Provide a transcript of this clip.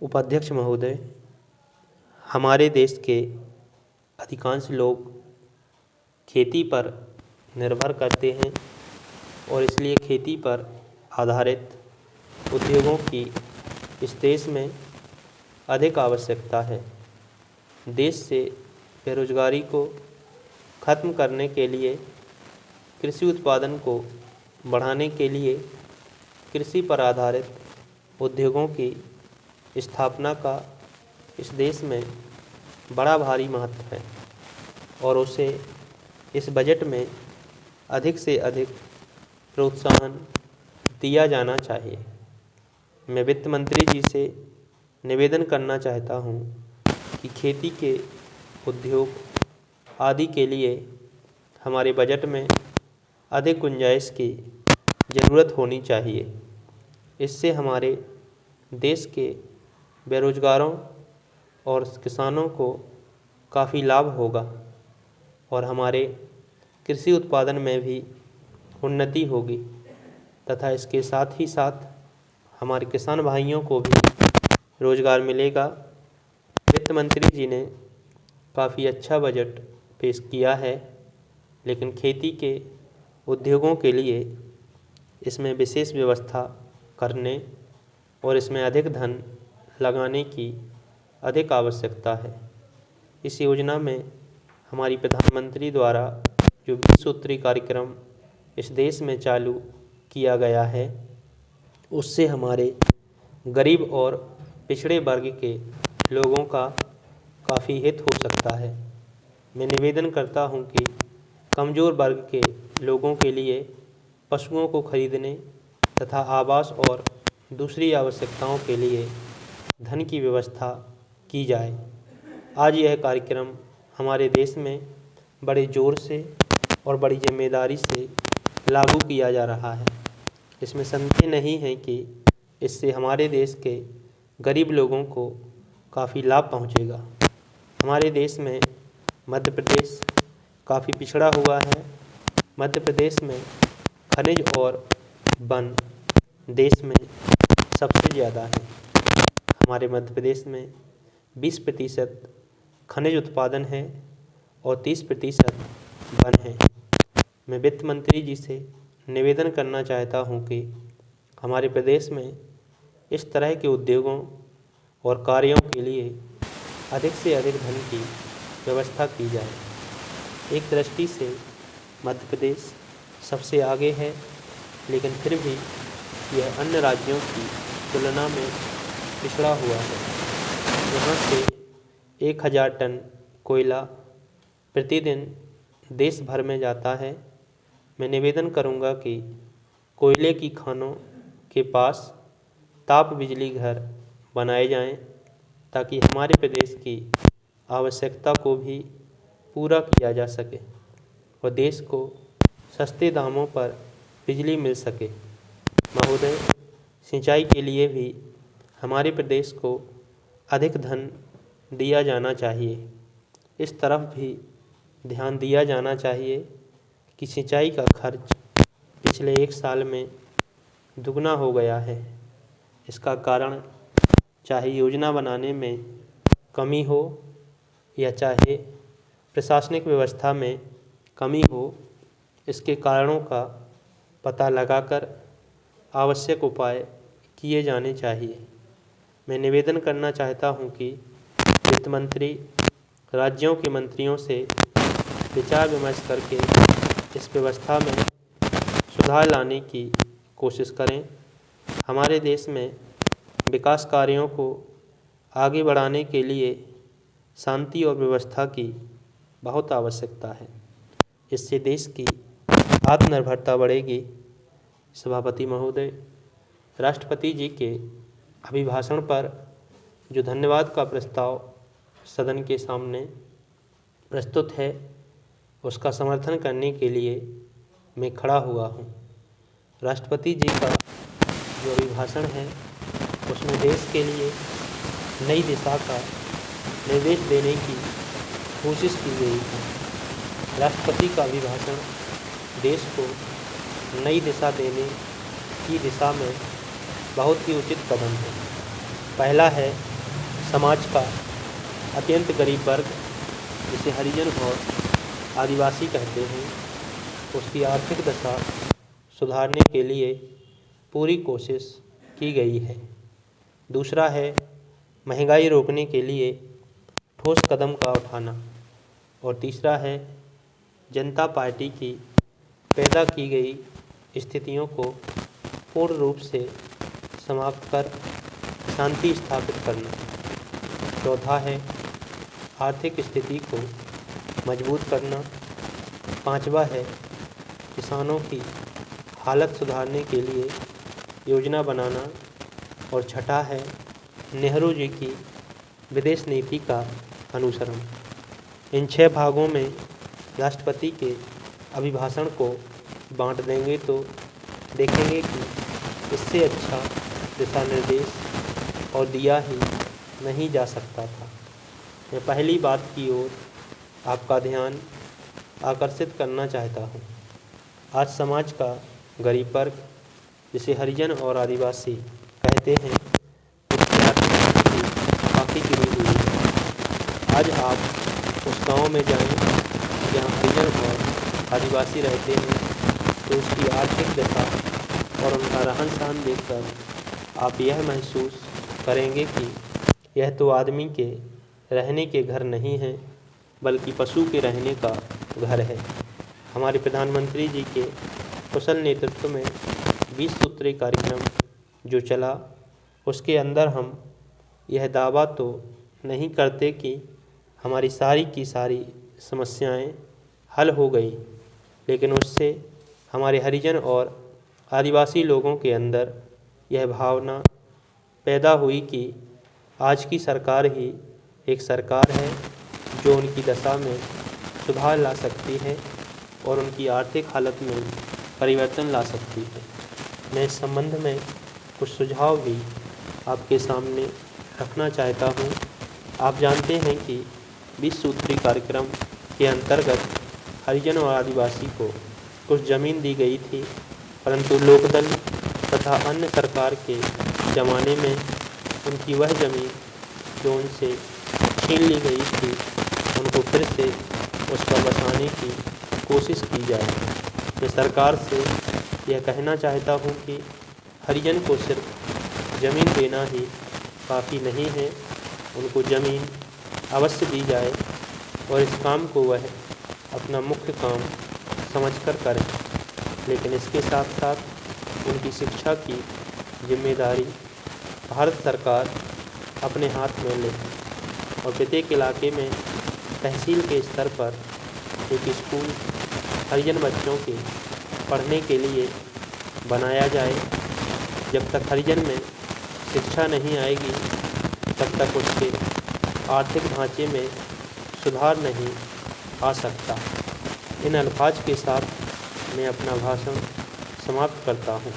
उपाध्यक्ष महोदय, हमारे देश के अधिकांश लोग खेती पर निर्भर करते हैं और इसलिए खेती पर आधारित उद्योगों की इस देश में अधिक आवश्यकता है। देश से बेरोजगारी को खत्म करने के लिए, कृषि उत्पादन को बढ़ाने के लिए कृषि पर आधारित उद्योगों की स्थापना का इस देश में बड़ा भारी महत्व है और उसे इस बजट में अधिक से अधिक प्रोत्साहन दिया जाना चाहिए। मैं वित्त मंत्री जी से निवेदन करना चाहता हूँ कि खेती के उद्योग आदि के लिए हमारे बजट में अधिक गुंजाइश की ज़रूरत होनी चाहिए। इससे हमारे देश के बेरोजगारों और किसानों को काफ़ी लाभ होगा और हमारे कृषि उत्पादन में भी उन्नति होगी तथा इसके साथ ही साथ हमारे किसान भाइयों को भी रोज़गार मिलेगा। वित्त मंत्री जी ने काफ़ी अच्छा बजट पेश किया है, लेकिन खेती के उद्योगों के लिए इसमें विशेष व्यवस्था करने और इसमें अधिक धन लगाने की अधिक आवश्यकता है। इस योजना में हमारी प्रधानमंत्री द्वारा जो 20 सूत्री कार्यक्रम इस देश में चालू किया गया है, उससे हमारे गरीब और पिछड़े वर्ग के लोगों का काफ़ी हित हो सकता है। मैं निवेदन करता हूं कि कमज़ोर वर्ग के लोगों के लिए पशुओं को खरीदने तथा आवास और दूसरी आवश्यकताओं के लिए धन की व्यवस्था की जाए। आज यह कार्यक्रम हमारे देश में बड़े ज़ोर से और बड़ी जिम्मेदारी से लागू किया जा रहा है। इसमें संदेह नहीं है कि इससे हमारे देश के गरीब लोगों को काफ़ी लाभ पहुंचेगा। हमारे देश में मध्य प्रदेश काफ़ी पिछड़ा हुआ है। मध्य प्रदेश में खनिज और वन देश में सबसे ज़्यादा है। हमारे मध्य प्रदेश में 20% खनिज उत्पादन है और 30% वन है। मैं वित्त मंत्री जी से निवेदन करना चाहता हूं कि हमारे प्रदेश में इस तरह के उद्योगों और कार्यों के लिए अधिक से अधिक धन की व्यवस्था की जाए। एक दृष्टि से मध्य प्रदेश सबसे आगे है, लेकिन फिर भी यह अन्य राज्यों की तुलना में पिछड़ा हुआ है। यहाँ से 1000 टन कोयला प्रतिदिन देश भर में जाता है। मैं निवेदन करूँगा कि कोयले की खानों के पास ताप बिजली घर बनाए जाएं, ताकि हमारे प्रदेश की आवश्यकता को भी पूरा किया जा सके और देश को सस्ते दामों पर बिजली मिल सके। महोदय, सिंचाई के लिए भी हमारे प्रदेश को अधिक धन दिया जाना चाहिए। इस तरफ भी ध्यान दिया जाना चाहिए कि सिंचाई का खर्च पिछले 1 साल में दुगना हो गया है। इसका कारण चाहे योजना बनाने में कमी हो या चाहे प्रशासनिक व्यवस्था में कमी हो, इसके कारणों का पता लगाकर आवश्यक उपाय किए जाने चाहिए। मैं निवेदन करना चाहता हूं कि वित्त मंत्री राज्यों के मंत्रियों से विचार विमर्श करके इस व्यवस्था में सुधार लाने की कोशिश करें। हमारे देश में विकास कार्यों को आगे बढ़ाने के लिए शांति और व्यवस्था की बहुत आवश्यकता है। इससे देश की आत्मनिर्भरता बढ़ेगी। सभापति महोदय, राष्ट्रपति जी के अभिभाषण पर जो धन्यवाद का प्रस्ताव सदन के सामने प्रस्तुत है, उसका समर्थन करने के लिए मैं खड़ा हुआ हूँ। राष्ट्रपति जी का जो अभिभाषण है, उसमें देश के लिए नई दिशा का निर्देश देने की कोशिश की गई है। राष्ट्रपति का अभिभाषण देश को नई दिशा देने की दिशा में बहुत ही उचित कदम है। पहला है समाज का अत्यंत गरीब वर्ग, जिसे हरिजन और आदिवासी कहते हैं, उसकी आर्थिक दशा सुधारने के लिए पूरी कोशिश की गई है। दूसरा है महंगाई रोकने के लिए ठोस कदम का उठाना। और तीसरा है जनता पार्टी की पैदा की गई स्थितियों को पूर्ण रूप से समाप्त कर शांति स्थापित करना। चौथा है आर्थिक स्थिति को मजबूत करना। पांचवा है किसानों की हालत सुधारने के लिए योजना बनाना। और छठा है नेहरू जी की विदेश नीति का अनुसरण। इन 6 भागों में राष्ट्रपति के अभिभाषण को बांट देंगे तो देखेंगे कि इससे अच्छा दिशा निर्देश और दिया ही नहीं जा सकता था। मैं पहली बात की ओर आपका ध्यान आकर्षित करना चाहता हूँ। आज समाज का गरीब वर्ग, जिसे हरिजन और आदिवासी कहते हैं, उसकी आर्थिक स्थिति काफ़ी गिरी हुई है। आज आप उस गांव में जाएं जहां हरिजन और आदिवासी रहते हैं तो उसकी आर्थिक दशा और उनका रहन सहन देखकर आप यह महसूस करेंगे कि यह तो आदमी के रहने के घर नहीं है, बल्कि पशु के रहने का घर है। हमारे प्रधानमंत्री जी के कुशल नेतृत्व में 20 सूत्री कार्यक्रम जो चला, उसके अंदर हम यह दावा तो नहीं करते कि हमारी सारी की सारी समस्याएं हल हो गई, लेकिन उससे हमारे हरिजन और आदिवासी लोगों के अंदर यह भावना पैदा हुई कि आज की सरकार ही एक सरकार है जो उनकी दशा में सुधार ला सकती है और उनकी आर्थिक हालत में परिवर्तन ला सकती है। मैं इस संबंध में कुछ सुझाव भी आपके सामने रखना चाहता हूँ। आप जानते हैं कि 20 सूत्री कार्यक्रम के अंतर्गत हरिजन और आदिवासी को कुछ ज़मीन दी गई थी, परंतु लोकदल तथा अन्य सरकार के ज़माने में उनकी वह ज़मीन जो उनसे छीन ली गई थी, उनको फिर से उस पर बसाने की कोशिश की जाए। मैं सरकार से यह कहना चाहता हूँ कि हरिजन को सिर्फ ज़मीन देना ही काफ़ी नहीं है, उनको ज़मीन अवश्य दी जाए और इस काम को वह अपना मुख्य काम समझकर करें। लेकिन इसके साथ साथ उनकी शिक्षा की जिम्मेदारी भारत सरकार अपने हाथ में ले और प्रत्येक इलाके में तहसील के स्तर पर एक स्कूल हरिजन बच्चों के पढ़ने के लिए बनाया जाए। जब तक हरिजन में शिक्षा नहीं आएगी, तब तक उसके आर्थिक ढांचे में सुधार नहीं आ सकता। इन अल्फाज के साथ मैं अपना भाषण समाप्त करता हूँ।